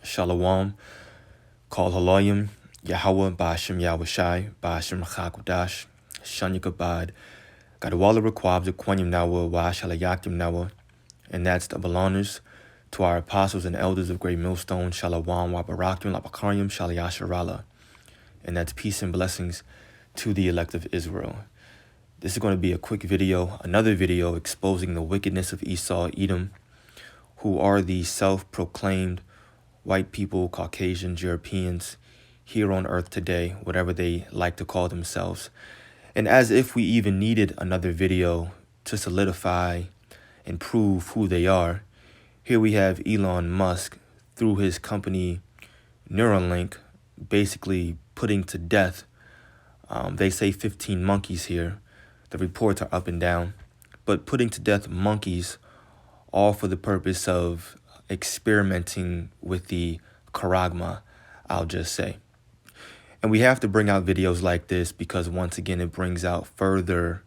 Shalom, Kol Haloyim, Yahweh, Ba'ashem Yahushai, Ba'ashem Chakudash, Shanyakabad, Gadwala Requab, Zequanyim Nawa, Washalayakim Nawa, and that's double honors to our apostles and elders of Great Millstone, Shalom, Wabarakim, Labakarim, Shalayasharala, and that's peace and blessings to the elect of Israel. This is going to be a quick video, another video exposing the wickedness of Esau, Edom, who are the self-proclaimed white people, Caucasians, Europeans, here on earth today, whatever they like to call themselves. And as if we even needed another video to solidify and prove who they are, here we have Elon Musk, through his company Neuralink, basically putting to death, they say 15 monkeys here. The reports are up and down, but putting to death monkeys, all for the purpose of experimenting with the Charagma, I'll just say. And we have to bring out videos like this because once again, it brings out further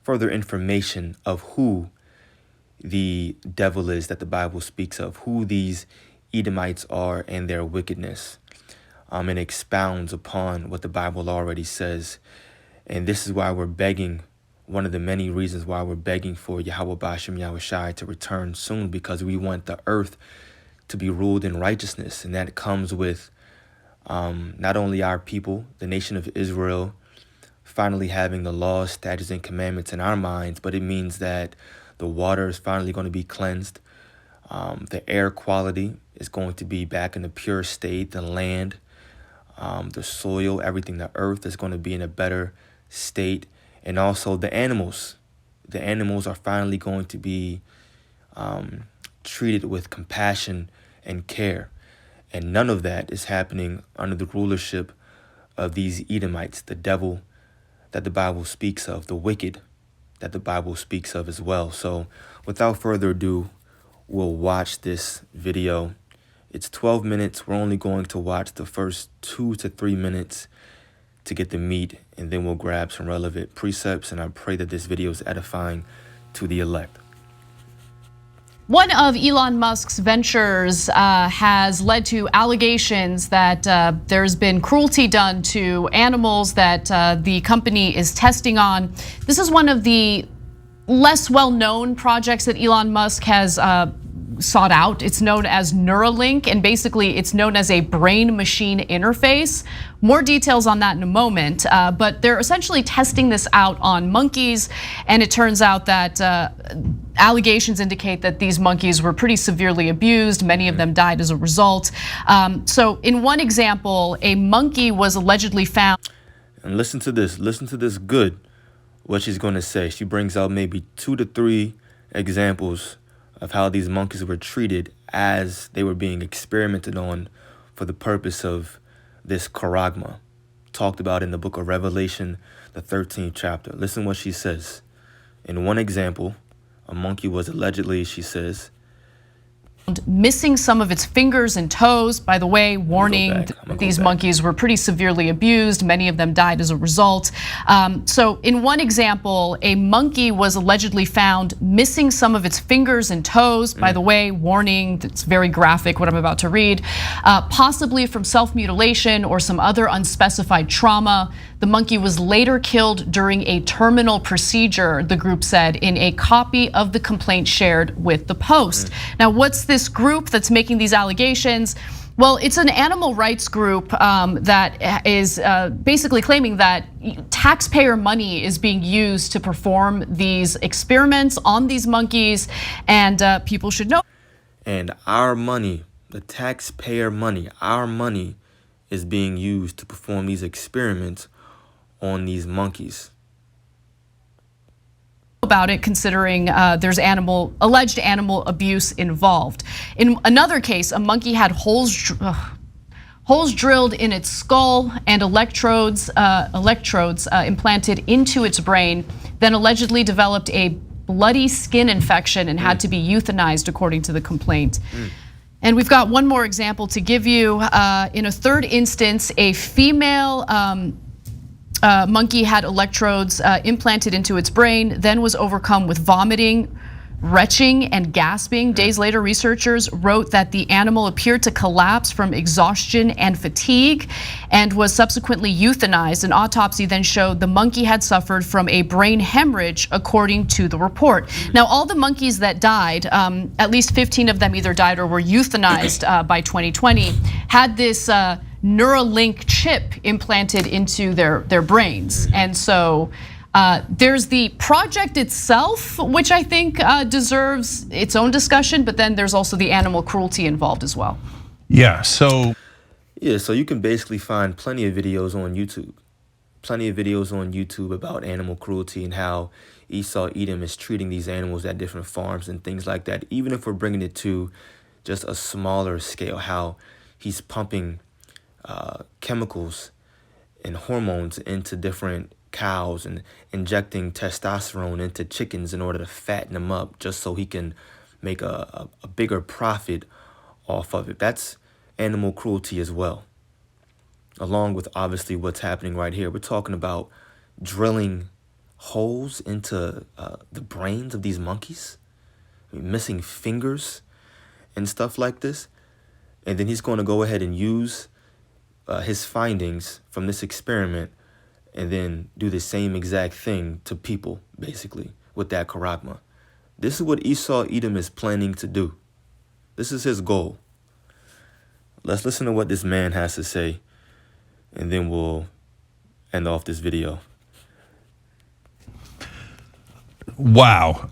information of who the devil is that the Bible speaks of, who these Edomites are and their wickedness, and expounds upon what the Bible already says. And this is why we're begging, one of the many reasons why we're begging for Yahweh Ba'ashem Yahushai to return soon, because we want the earth to be ruled in righteousness. And that comes with not only our people, the nation of Israel, finally having the laws, statutes, and commandments in our minds, but it means that the water is finally going to be cleansed. The air quality is going to be back in a pure state. The land, the soil, everything, the earth is going to be in a better state. And also the animals are finally going to be treated with compassion and care. And none of that is happening under the rulership of these Edomites, the devil that the Bible speaks of, the wicked that the Bible speaks of as well. So without further ado, we'll watch this video. It's 12 minutes. We're only going to watch the first 2 to 3 minutes to get the meat, and then we'll grab some relevant precepts, and I pray that this video is edifying to the elect. One of Elon Musk's ventures has led to allegations that there's been cruelty done to animals that the company is testing on. This is one of the less well-known projects that Elon Musk has sought out. It's known as Neuralink, and basically it's known as a brain-machine interface. More details on that in a moment, but they're essentially testing this out on monkeys, and it turns out that allegations indicate that these monkeys were pretty severely abused. Many of them died as a result. So in one example, a monkey was allegedly found. And listen to this good, what she's going to say. She brings out maybe 2 to 3 examples of how these monkeys were treated as they were being experimented on for the purpose of this Charagma, talked about in the book of Revelation, the 13th chapter. Listen what she says. In one example, a monkey was allegedly, she says, missing some of its fingers and toes. By the way, warning, these monkeys were pretty severely abused. Many of them died as a result. So in one example, a monkey was allegedly found missing some of its fingers and toes. By the way, warning, it's very graphic what I'm about to read. Possibly from self-mutilation or some other unspecified trauma. The monkey was later killed during a terminal procedure, the group said, in a copy of the complaint shared with the Post. Now, what's this group that's making these allegations? Well, it's an animal rights group that is basically claiming that taxpayer money is being used to perform these experiments on these monkeys, and people should know. And our money, the taxpayer money, our money is being used to perform these experiments on these monkeys. About it, considering there's alleged animal abuse involved. In another case, a monkey had holes drilled in its skull and electrodes implanted into its brain, then allegedly developed a bloody skin infection and had to be euthanized, according to the complaint. And we've got one more example to give you. In a third instance, a female monkey had electrodes implanted into its brain, then was overcome with vomiting retching and gasping. Days later, researchers wrote that the animal appeared to collapse from exhaustion and fatigue and was subsequently euthanized. An autopsy then showed the monkey had suffered from a brain hemorrhage, according to the report. Now, all the monkeys that died, at least 15 of them either died or were euthanized by 2020, had this Neuralink chip implanted into their brains. And so there's the project itself, which I think deserves its own discussion, but then there's also the animal cruelty involved as well. Yeah, so you can basically find plenty of videos on YouTube. Plenty of videos on YouTube about animal cruelty and how Esau Edom is treating these animals at different farms and things like that. Even if we're bringing it to just a smaller scale, how he's pumping chemicals and hormones into different cows and injecting testosterone into chickens in order to fatten them up just so he can make a bigger profit off of it. That's animal cruelty as well, along with obviously what's happening right here. We're talking about drilling holes into the brains of these monkeys, missing fingers and stuff like this. And then he's going to go ahead and use his findings from this experiment and then do the same exact thing to people, basically, with that Charagma. This is what Esau Edom is planning to do. This is his goal. Let's listen to what this man has to say, and then we'll end off this video. wow.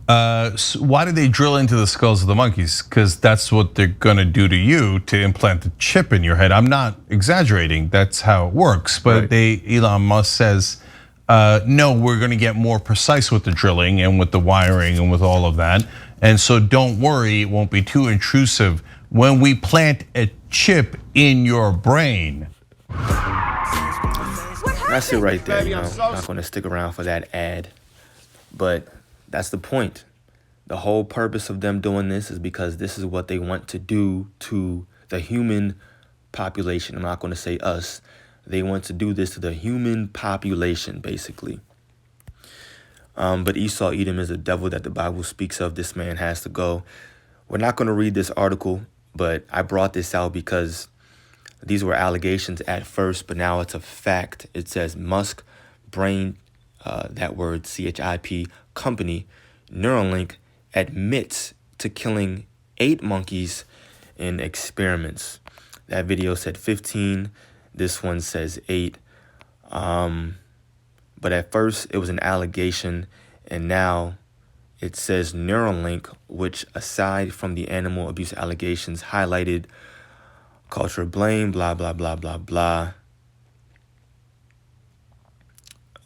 So why did they drill into the skulls of the monkeys? Because that's what they're gonna do to you to implant the chip in your head. I'm not exaggerating. That's how it works. But Right. Elon Musk says, no, we're gonna get more precise with the drilling and with the wiring and with all of that. And so don't worry, it won't be too intrusive when we plant a chip in your brain. That's it right there. I'm not going to stick around for that ad. But that's the point. The whole purpose of them doing this is because this is what they want to do to the human population. I'm not going to say us. They want to do this to the human population, basically. But Esau Edom is the devil that the Bible speaks of. This man has to go. We're not going to read this article, but I brought this out because these were allegations at first, but now it's a fact. It says Musk brain, that word, CHIP, company, Neuralink, admits to killing 8 monkeys in experiments. That video said 15. This one says 8. But at first, it was an allegation, and now it says Neuralink, which, aside from the animal abuse allegations, highlighted culture of blame, blah, blah, blah, blah, blah.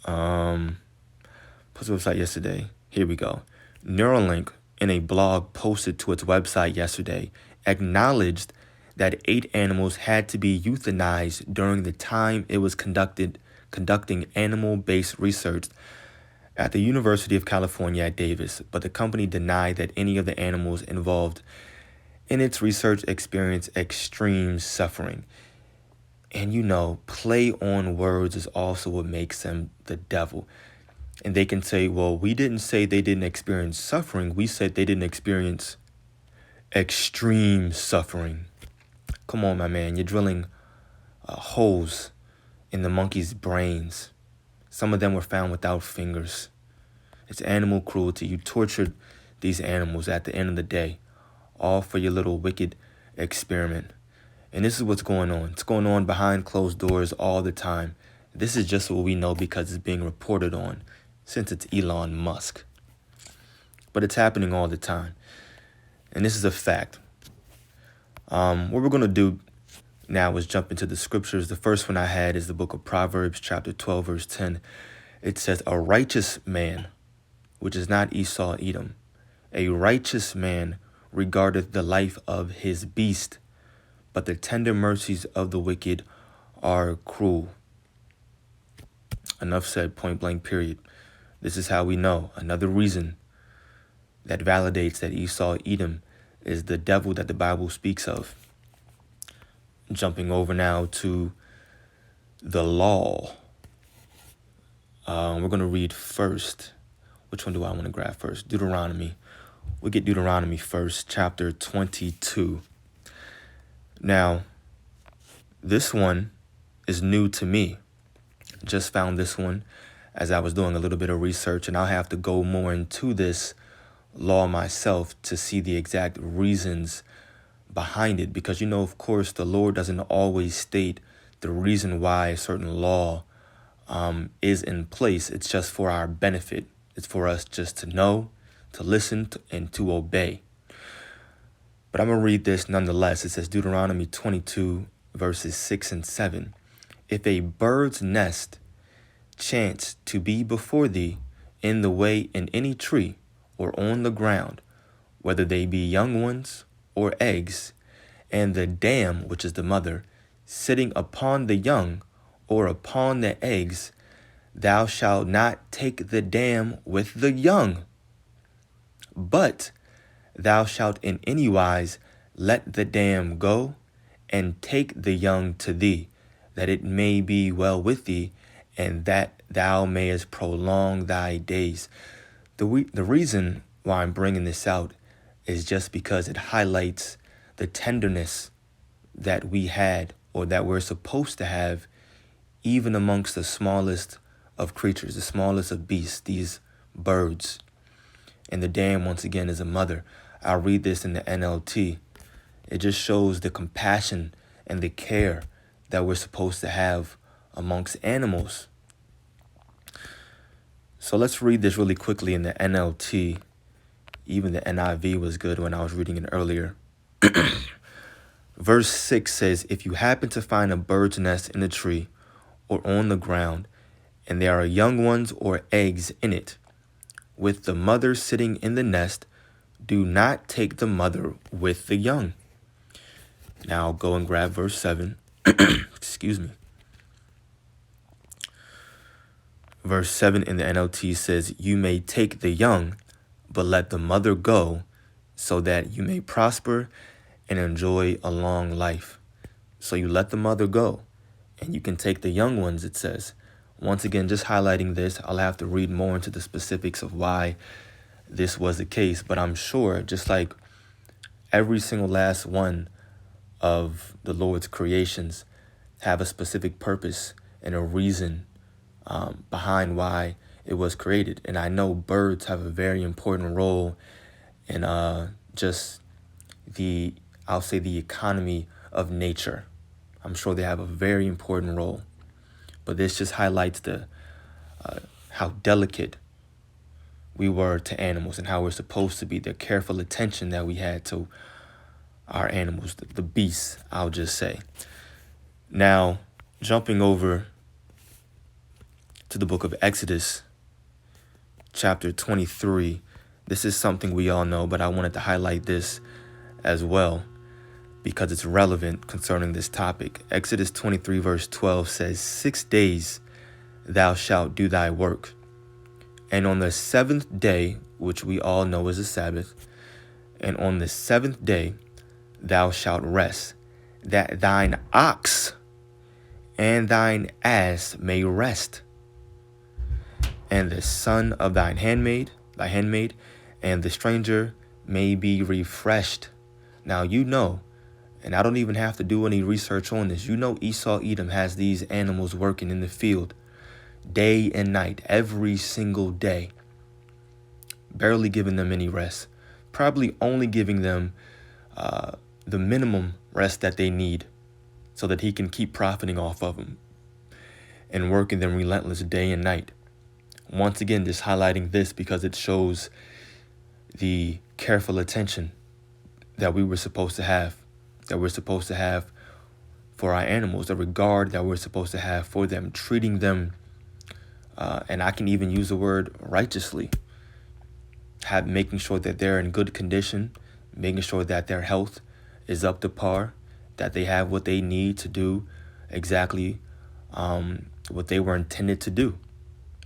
Post the website yesterday. Here we go. Neuralink, in a blog posted to its website yesterday, acknowledged that 8 animals had to be euthanized during the time it was conducting animal-based research at the University of California at Davis, but the company denied that any of the animals involved in its research experienced extreme suffering. And you know, play on words is also what makes them the devil. And they can say, well, we didn't say they didn't experience suffering. We said they didn't experience extreme suffering. Come on, my man. You're drilling holes in the monkeys' brains. Some of them were found without fingers. It's animal cruelty. You tortured these animals at the end of the day, all for your little wicked experiment. And this is what's going on. It's going on behind closed doors all the time. This is just what we know because it's being reported on since it's Elon Musk. But it's happening all the time. And this is a fact. What we're going to do now is jump into the scriptures. The first one I had is the book of Proverbs, chapter 12, verse 10. It says, a righteous man, which is not Esau Edom, a righteous man regardeth the life of his beast, but the tender mercies of the wicked are cruel. Enough said, point blank, period. This is how we know. Another reason that validates that Esau Edom is the devil that the Bible speaks of. Jumping over now to the law. We're going to read first. Which one do I want to grab first? Deuteronomy. We'll get Deuteronomy first, chapter 22. Now, this one is new to me. Just found this one as I was doing a little bit of research, and I'll have to go more into this law myself to see the exact reasons behind it. Because, of course, the Lord doesn't always state the reason why a certain law is in place. It's just for our benefit. It's for us just to know, to listen, and to obey. But I'm going to read this nonetheless. It says Deuteronomy 22, verses 6 and 7. If a bird's nest chance to be before thee in the way in any tree or on the ground, whether they be young ones or eggs, and the dam, which is the mother, sitting upon the young or upon the eggs, thou shalt not take the dam with the young, but thou shalt in any wise let the dam go, and take the young to thee, that it may be well with thee, and that thou mayest prolong thy days. The reason why I'm bringing this out is just because it highlights the tenderness that we had, or that we're supposed to have, even amongst the smallest of creatures, the smallest of beasts, these birds. And the dam, once again, is a mother. I'll read this in the NLT. It just shows the compassion and the care that we're supposed to have amongst animals. So let's read this really quickly in the NLT. Even the NIV was good when I was reading it earlier. Verse 6 says, if you happen to find a bird's nest in a tree or on the ground, and there are young ones or eggs in it, with the mother sitting in the nest, do not take the mother with the young. Now I'll go and grab verse 7. Excuse me. Verse 7 in the NLT says, you may take the young, but let the mother go, so that you may prosper and enjoy a long life. So you let the mother go, and you can take the young ones, it says. Once again, just highlighting this, I'll have to read more into the specifics of why this was the case. But I'm sure, just like every single last one of the Lord's creations have a specific purpose and a reason behind why it was created. And I know birds have a very important role in just I'll say the economy of nature. I'm sure they have a very important role. But this just highlights how delicate we were to animals and how we're supposed to be, the careful attention that we had to our animals, the beasts, I'll just say. Now, jumping over to the book of Exodus, chapter 23. This is something we all know, but I wanted to highlight this as well because it's relevant concerning this topic. Exodus 23 verse 12 says, 6 days thou shalt do thy work, and on the seventh day, which we all know is a Sabbath, and on the seventh day thou shalt rest, that thine ox and thine ass may rest, and the son of thy handmaid, and the stranger may be refreshed. Now you know, and I don't even have to do any research on this, you know Esau Edom has these animals working in the field day and night, every single day, barely giving them any rest, probably only giving them the minimum rest that they need so that he can keep profiting off of them and working them relentless day and night. Once again, just highlighting this because it shows the careful attention that we're supposed to have for our animals, the regard that we're supposed to have for them, treating them, and I can even use the word righteously, making sure that they're in good condition, making sure that their health is up to par, that they have what they need to do exactly what they were intended to do,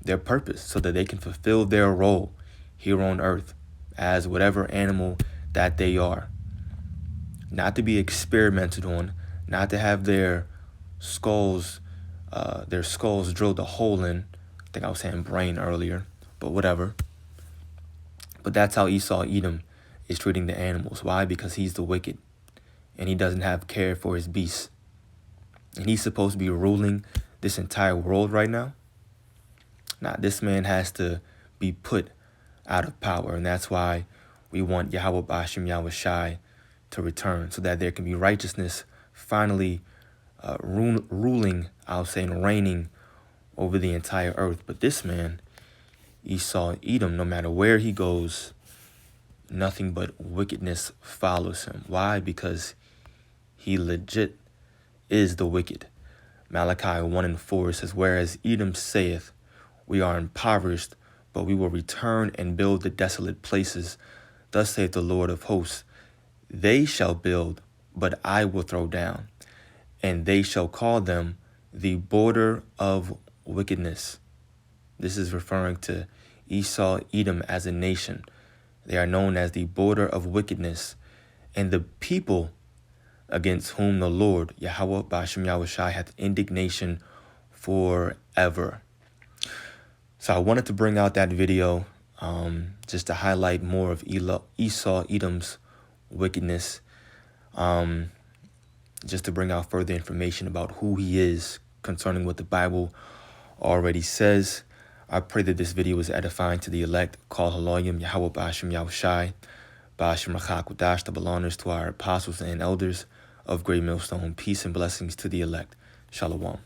their purpose, so that they can fulfill their role here on earth as whatever animal that they are. Not to be experimented on, not to have their skulls drilled a hole in. I think I was saying brain earlier, but whatever. But that's how Esau Edom is treating the animals. Why? Because he's the wicked, and he doesn't have care for his beasts. And he's supposed to be ruling this entire world right now. Now, this man has to be put out of power, and that's why we want Yahweh Bashim Yahushai to return, so that there can be righteousness finally ruling, I'll say, and reigning over the entire earth. But this man, Esau, Edom, no matter where he goes, nothing but wickedness follows him. Why? Because he legit is the wicked. Malachi 1:4 says, whereas Edom saith, we are impoverished, but we will return and build the desolate places. Thus saith the Lord of hosts, they shall build, but I will throw down, and they shall call them the border of wickedness. This is referring to Esau, Edom as a nation. They are known as the border of wickedness, and the people against whom the Lord, Yahweh Bashim Yahushai, hath indignation forever. So I wanted to bring out that video just to highlight more of Esau, Edom's wickedness, just to bring out further information about who he is concerning what the Bible already says. I pray that this video is edifying to the elect. Call Haloyim, Yahweh Bashim Yahushai, Bashim Rachakudash, double honors to our apostles and elders of Great Millstone. Peace and blessings to the elect. Shalom.